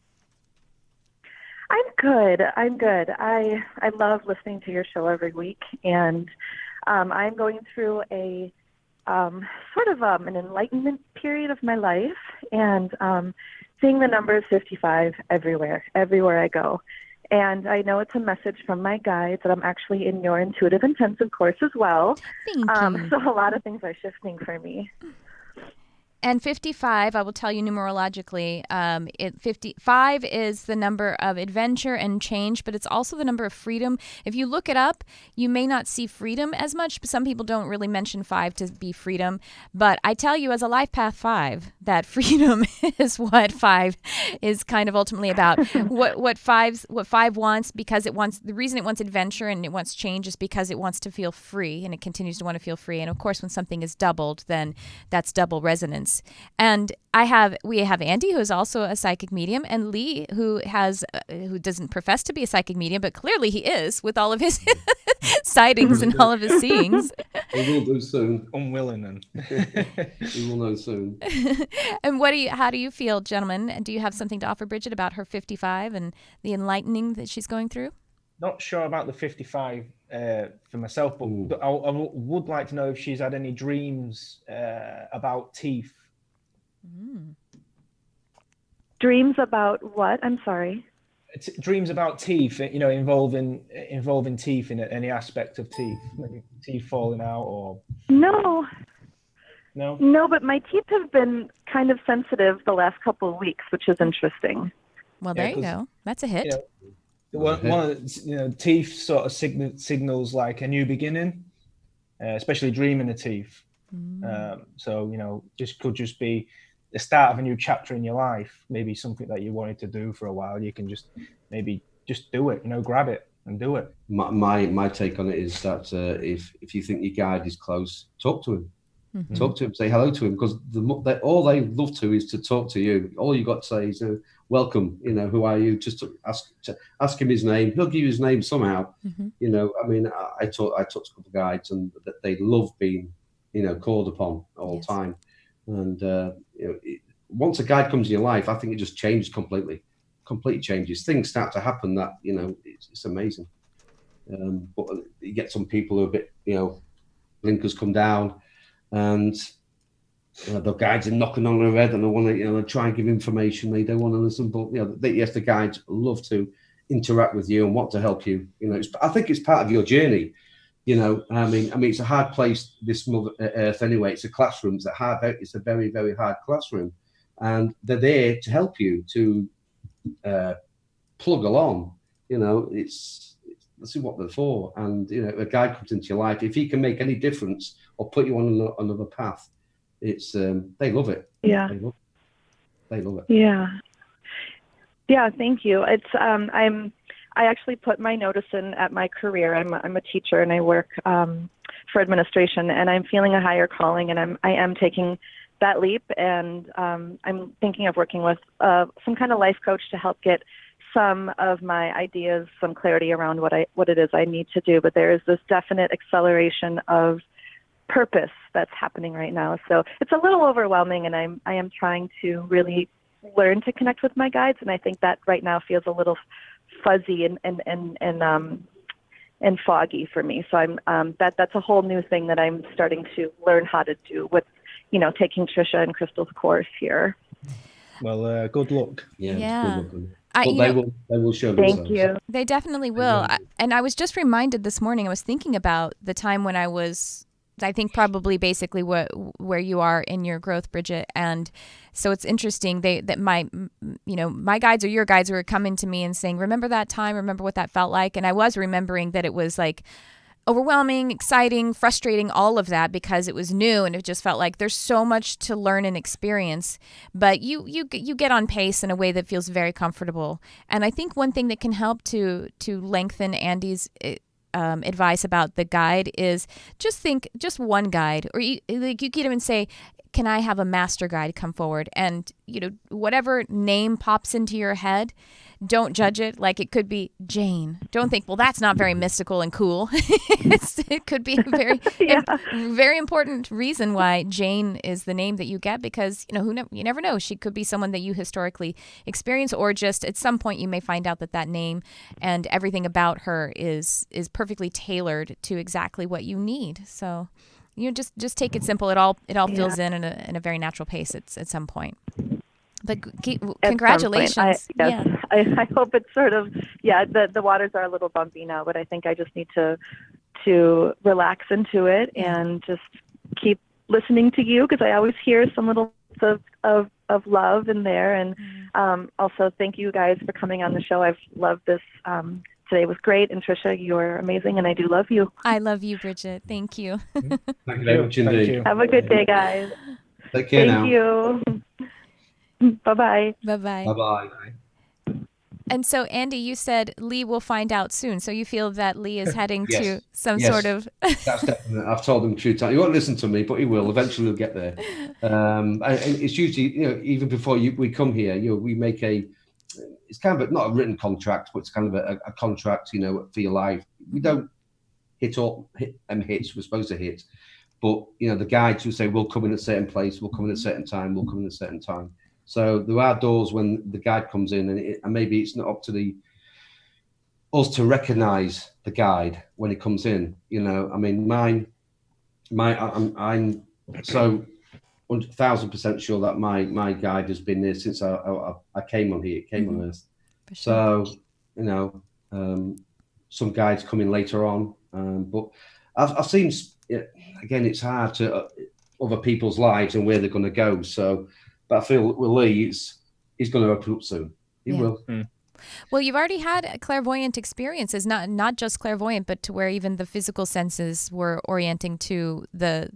I'm good. I love listening to your show every week, and I'm going through a sort of an enlightenment period of my life, and seeing the number 55 everywhere I go. And I know it's a message from my guides that I'm actually in your intuitive intensive course as well. Thank you. So a lot of things are shifting for me. And 55, I will tell you numerologically, 55 is the number of adventure and change, but it's also the number of freedom. If you look it up, you may not see freedom as much, but some people don't really mention 5 to be freedom. But I tell you, as a life path 5, that freedom is what 5 is kind of ultimately about. what 5 wants, because the reason it wants adventure and it wants change is because it wants to feel free, and it continues to want to feel free. And of course, when something is doubled, then that's double resonance. And we have Andy, who is also a psychic medium, and Lee, who doesn't profess to be a psychic medium, but clearly he is with all of his sightings and all of his seeings. He will do soon. Unwilling, and he will know soon. And how do you feel, gentlemen? And do you have something to offer Bridget about her 55 and the enlightening that she's going through? Not sure about the 55 for myself, but I would like to know if she's had any dreams about teeth. Dreams about what? I'm sorry. Dreams about teeth, involving teeth in any aspect of teeth, maybe teeth falling out or. No, but my teeth have been kind of sensitive the last couple of weeks, which is interesting. Well, there you go. That's a hit. One of teeth sort of signals like a new beginning, especially dreaming of teeth. So this could just be the start of a new chapter in your life. Maybe something that you wanted to do for a while. You can just do it. Grab it and do it. My take on it is that if you think your guide is close, talk to him. Mm-hmm. Talk to him, say hello to him, because all they love to is to talk to you. All you got to say is welcome. Who are you? Just to ask him his name. He'll give you his name somehow. Mm-hmm. I talked to a couple of guides, and that they love being called upon all the time. And once a guide comes in your life, I think it just changes completely changes. Things start to happen that it's amazing. But you get some people who are a bit blinkers come down, and the guides are knocking on their head, and they want to try and give information. They don't want to listen, but the guides love to interact with you and want to help you. I think it's part of your journey. It's a hard place, this Mother Earth anyway. It's a classroom. It's a very, very hard classroom, and they're there to help you to plug along. This is what they're for. And a guide comes into your life. If he can make any difference or put you on another path, it's they love it. Yeah, they love it. Yeah. Thank you. It's I actually put my notice in at my career. I'm a teacher, and I work for administration, and I'm feeling a higher calling, and I am taking that leap, and I'm thinking of working with some kind of life coach to help get some of my ideas, some clarity around what it is I need to do. But there is this definite acceleration of purpose that's happening right now. So it's a little overwhelming, and I am trying to really learn to connect with my guides, and I think that right now feels a little fuzzy and foggy for me. So that's a whole new thing that I'm starting to learn how to do with, taking Tricia and Crystal's course here. Well, good luck. Yeah. Good luck. They will show Thank themselves. you. They definitely will. And I was just reminded this morning, I was thinking about the time when I think probably basically where you are in your growth, Bridget. And so it's interesting that my guides or your guides were coming to me and saying, remember that time, remember what that felt like. And I was remembering that it was like overwhelming, exciting, frustrating, all of that, because it was new and it just felt like there's so much to learn and experience. But you get on pace in a way that feels very comfortable. And I think one thing that can help to lengthen Andy's advice about the guide is just one guide, or you could even say, can I have a master guide come forward? And whatever name pops into your head, don't judge it. Like, it could be Jane. Don't think, well, that's not very mystical and cool. It could be a very, very important reason why Jane is the name that you get, because you never know. She could be someone that you historically experience, or just at some point you may find out that name and everything about her is perfectly tailored to exactly what you need. So just take it simple. It all fills in a very natural pace at some point. But congratulations. I hope it's sort of, the waters are a little bumpy now, but I think I just need to relax into it and just keep listening to you, because I always hear some little bits of love in there. And also thank you guys for coming on the show. I've loved this. Today was great. And Tricia, you're amazing, and I do love you. I love you, Bridget. Thank you. Thank you very much indeed. Have a good day, guys. Take care now. Thank you. Bye-bye. Bye-bye. Bye-bye. And so, Andy, you said Lee will find out soon. So you feel that Lee is heading to some Yes. sort of... That's definite. I've told him a few times. He won't listen to me, but he will. Eventually we'll get there. And it's usually, even before we come here, we make it's kind of not a written contract, but it's kind of a contract, for your life. We don't hits. We're supposed to hit. But, the guides will say, we'll come in at a certain place, we'll come in at a certain time, we'll come in at a certain time. So there are doors when the guide comes in, and maybe it's not up to us to recognize the guide when it comes in. I mean, I'm so 1,000% sure that my guide has been there since I came on here, on Earth. Sure. So, some guides come in later on, but I've seen, again, it's hard to other people's lives and where they're going to go. So, but I feel with Lee, he's going to open up soon. He will. Mm. Well, you've already had clairvoyant experiences, not just clairvoyant, but to where even the physical senses were orienting to the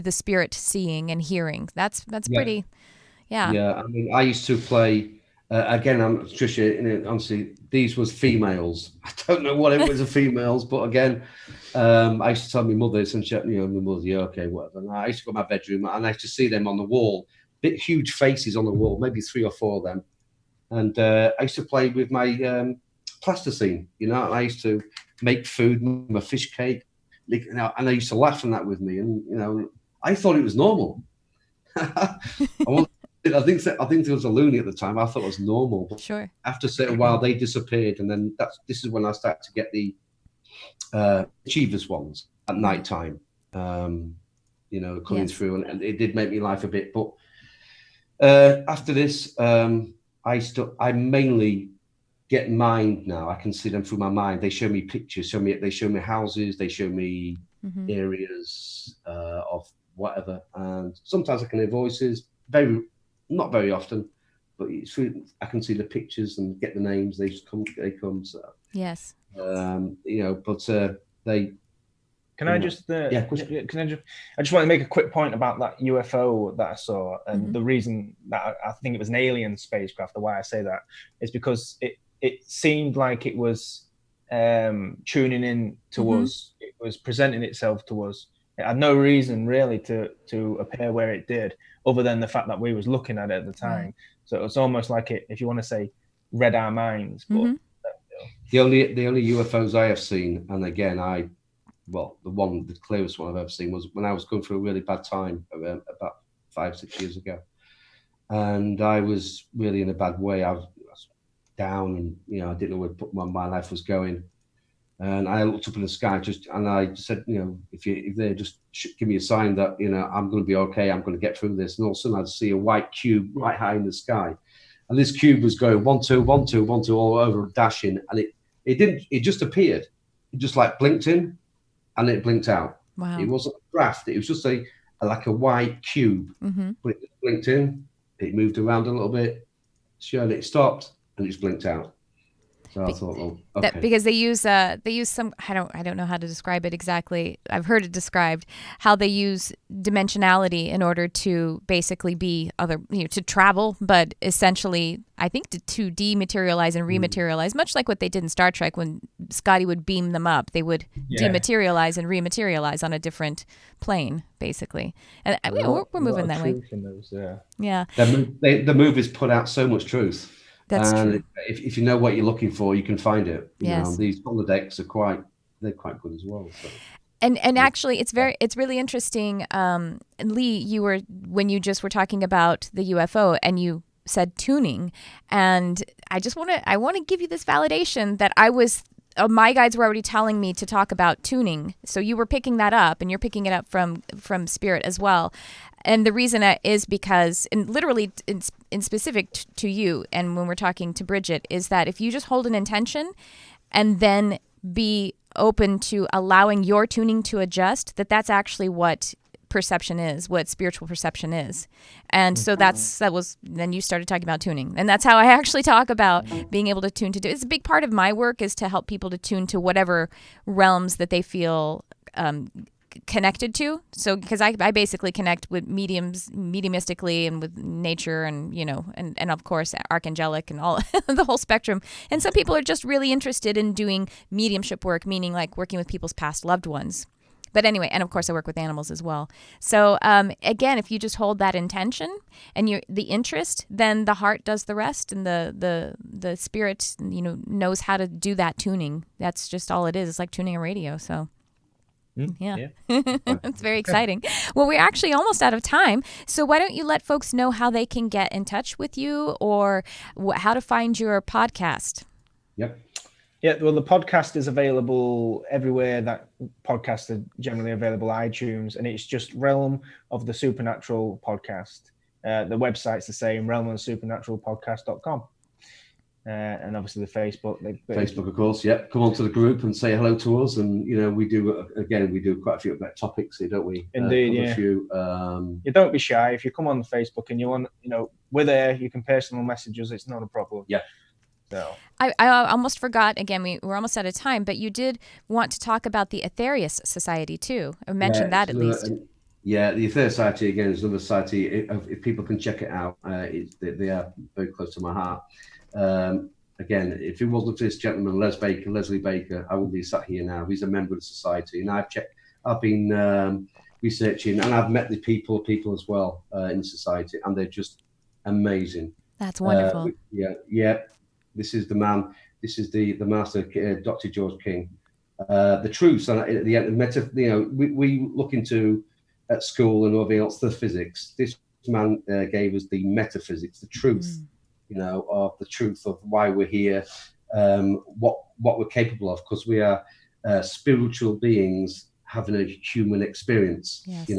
spirit seeing and hearing. That's pretty, yeah. Yeah, I mean, I used to play. Again, Tricia, honestly, these was females. I don't know what it was of females, but again, I used to tell my mother, my mother, yeah, okay, whatever. And I used to go to my bedroom and I used to see them on the wall, huge faces on the wall, maybe 3 or 4 of them. And I used to play with my plasticine, and I used to make food, my fish cake, and I used to laugh at that with me. And, I thought it was normal. I think there was a loony at the time. I thought it was normal. But sure. After a certain while, they disappeared. And then this is when I started to get the Achievers ones at night time, coming through. And it did make me laugh a bit. But after this, I mainly get mind now. I can see them through my mind. They show me pictures, they show me houses, they show me areas of whatever. And sometimes I can hear voices, not very often, but I can see the pictures and get the names. They come. So yes. But they. Can I just? I just want to make a quick point about that UFO that I saw, and the reason that I think it was an alien spacecraft. The why I say that is because it seemed like it was tuning in to us. It was presenting itself to us. It had no reason really to appear where it did, other than the fact that we was looking at it at the time. Right. So it's almost like it, if you want to say, read our minds. But the only UFOs I have seen, and again, I the clearest one I've ever seen was when I was going through a really bad time about 5-6 years ago, and I was really in a bad way. I was down, and I didn't know where my life was going. And I looked up in the sky, and I said, if they just give me a sign that I'm going to be okay, I'm going to get through this. And all of a sudden, I'd see a white cube right high in the sky, and this cube was going 1 2 1 2 1 2 all over, dashing, and it just appeared. It just like blinked in, and it blinked out. Wow! It wasn't a draft. It was just like a white cube, but it blinked in. It moved around a little bit, and it stopped, and it just blinked out. So I thought, well, okay. Because they use some, I don't know how to describe it exactly. I've heard it described how they use dimensionality in order to basically be to travel, but essentially I think to dematerialize and rematerialize, much like what they did in Star Trek when Scotty would beam them up. They would dematerialize and rematerialize on a different plane, basically. And we're moving that way. Yeah. The movies put out so much truth. That's true. If you know what you're looking for, you can find it. Yes. These holodecks are they're quite good as well. So. And actually, it's really interesting. Lee, when you just were talking about the UFO, and you said tuning, and I want to give you this validation that my guides were already telling me to talk about tuning. So you were picking that up, and you're picking it up from Spirit as well. And the reason is because, and literally in specific to you, and when we're talking to Bridget, is that if you just hold an intention and then be open to allowing your tuning to adjust, that's actually what perception is, what spiritual perception is. And so then you started talking about tuning. And that's how I actually talk about being able to tune to do. It's a big part of my work is to help people to tune to whatever realms that they feel connected to. So because I basically connect with mediumistically and with nature and and of course archangelic and all the whole spectrum. And some people are just really interested in doing mediumship work, meaning like working with people's past loved ones. But anyway, and of course I work with animals as well. So again, if you just hold that intention and the interest, then the heart does the rest, and the spirit knows how to do that tuning. That's just all it is. It's like tuning a radio. So yeah. It's very exciting. Well, we're actually almost out of time. So why don't you let folks know how they can get in touch with you, or how to find your podcast? Yep. Yeah, well, the podcast is available everywhere that podcasts are generally available, iTunes, and it's just Realm of the Supernatural Podcast. The website's the same, realmofthesupernaturalpodcast.com. And obviously the Facebook. Facebook, of course, yeah. Come onto the group and say hello to us. And, we do quite a few of that topics here, don't we? Indeed, yeah. A few, you don't be shy. If you come on Facebook and you want, we're there, you can personal message us. It's not a problem. Yeah. So. I almost forgot, again, we're almost out of time, but you did want to talk about the Aetherius Society too. I mentioned that at least. Yeah, the Aetherius Society, again, is another society. If people can check it out, they are very close to my heart. Again, if it wasn't for this gentleman, Leslie Baker, I wouldn't be sat here now. He's a member of the society, and I've been researching, and I've met the people as well in the society, and they're just amazing. That's wonderful. Yeah. This is the man. This is the master, Dr. George King. The truths, and at the end, we look into at school and everything else the physics. This man gave us the metaphysics, the truth. Of the truth of why we're here, what we're capable of, because we are spiritual beings having a human experience. Yes.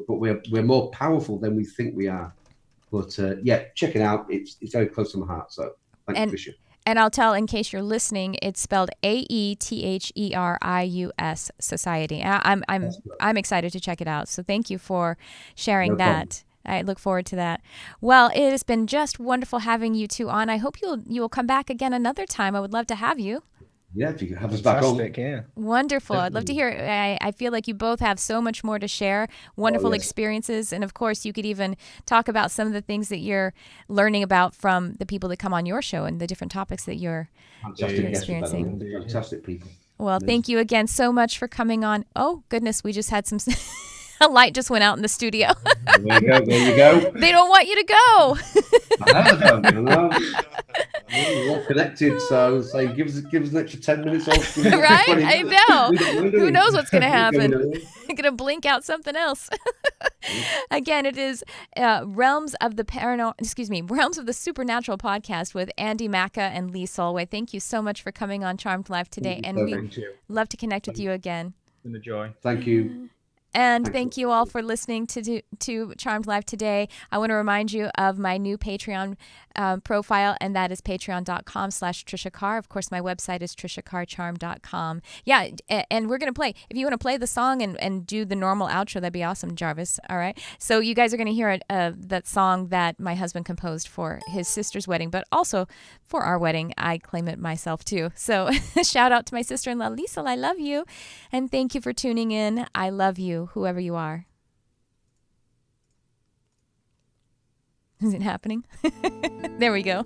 But we're more powerful than we think we are. But check it out. It's very close to my heart. So thank you, Tricia. And I'll tell, in case you're listening, it's spelled AETHERIUS Society. I'm excited to check it out. So thank you for sharing that. I look forward to that. Well, it has been just wonderful having you two on. I hope you will come back again another time. I would love to have you. Yeah, if you can have us back on. Yeah. Wonderful. I'd love to hear. I feel like you both have so much more to share, wonderful experiences. And of course, you could even talk about some of the things that you're learning about from the people that come on your show and the different topics that you're experiencing. Fantastic people. Well, thank you again so much for coming on. Oh, goodness, we just had some... A light just went out in the studio. There you go. They don't want you to go. I know. We're connected, so say give us an extra 10 minutes off. Right? I know. We don't mind, do Who we? knows what's going to happen? Going on. I'm going to blink out something else. Again, it is Realms of the Supernatural podcast with Andy Macca and Lee Solway. Thank you so much for coming on Charmed Life today, and we love to connect with you again. It's been a joy. Thank you. And thank you all for listening to Charmed Life today. I want to remind you of my new Patreon profile, and that is patreon.com/Tricia Carr. Of course, my website is triciacarcharm.com. Yeah, and we're going to play. If you want to play the song and do the normal outro, that'd be awesome, Jarvis. All right. So you guys are going to hear that song that my husband composed for his sister's wedding, but also for our wedding. I claim it myself, too. So shout out to my sister-in-law, Lisa. I love you. And thank you for tuning in. I love you, whoever you are. Is it happening? There we go.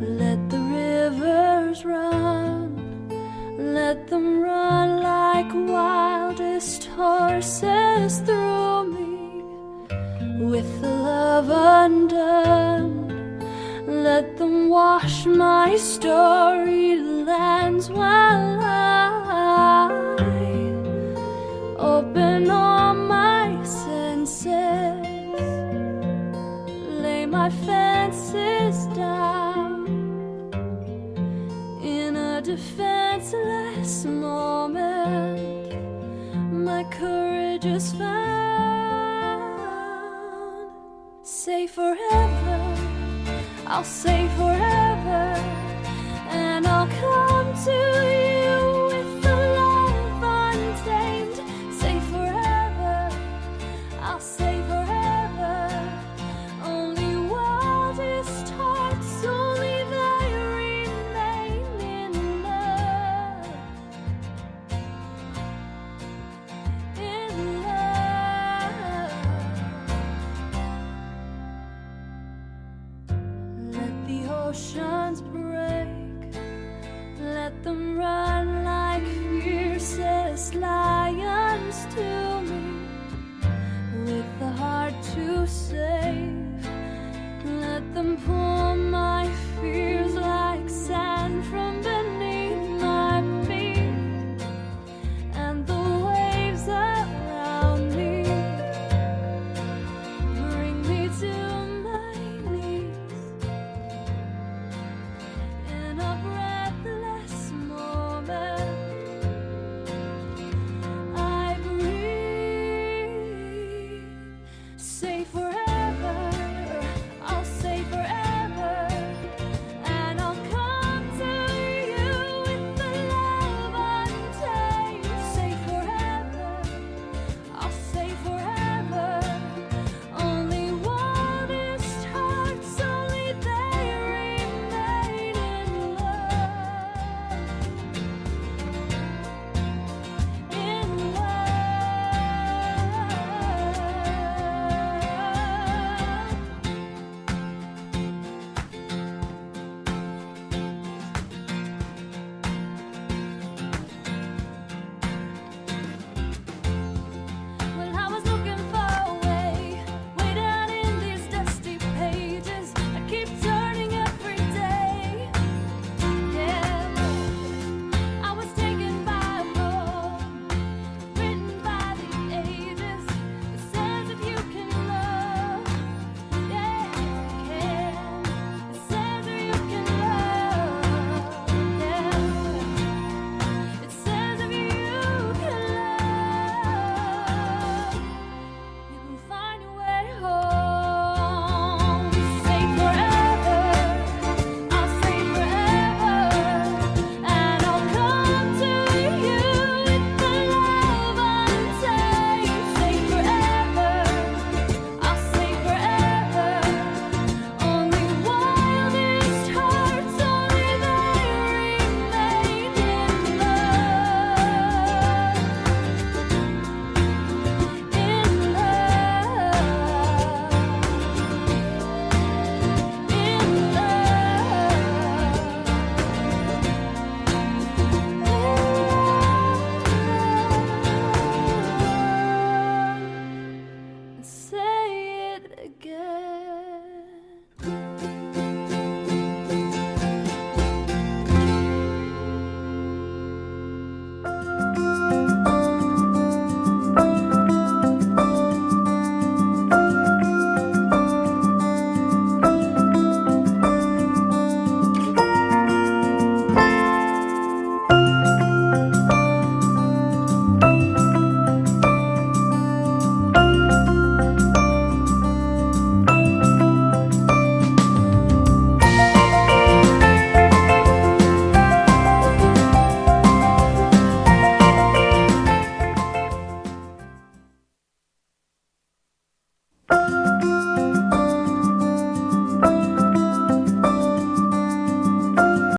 Let the rivers run, let them run like wildest horses through me, with the love undone. Let them wash my storied lands while I open all my senses, lay my fences down. In a defenseless moment, my courage is found. Say forever, I'll say forever, and I'll come to you.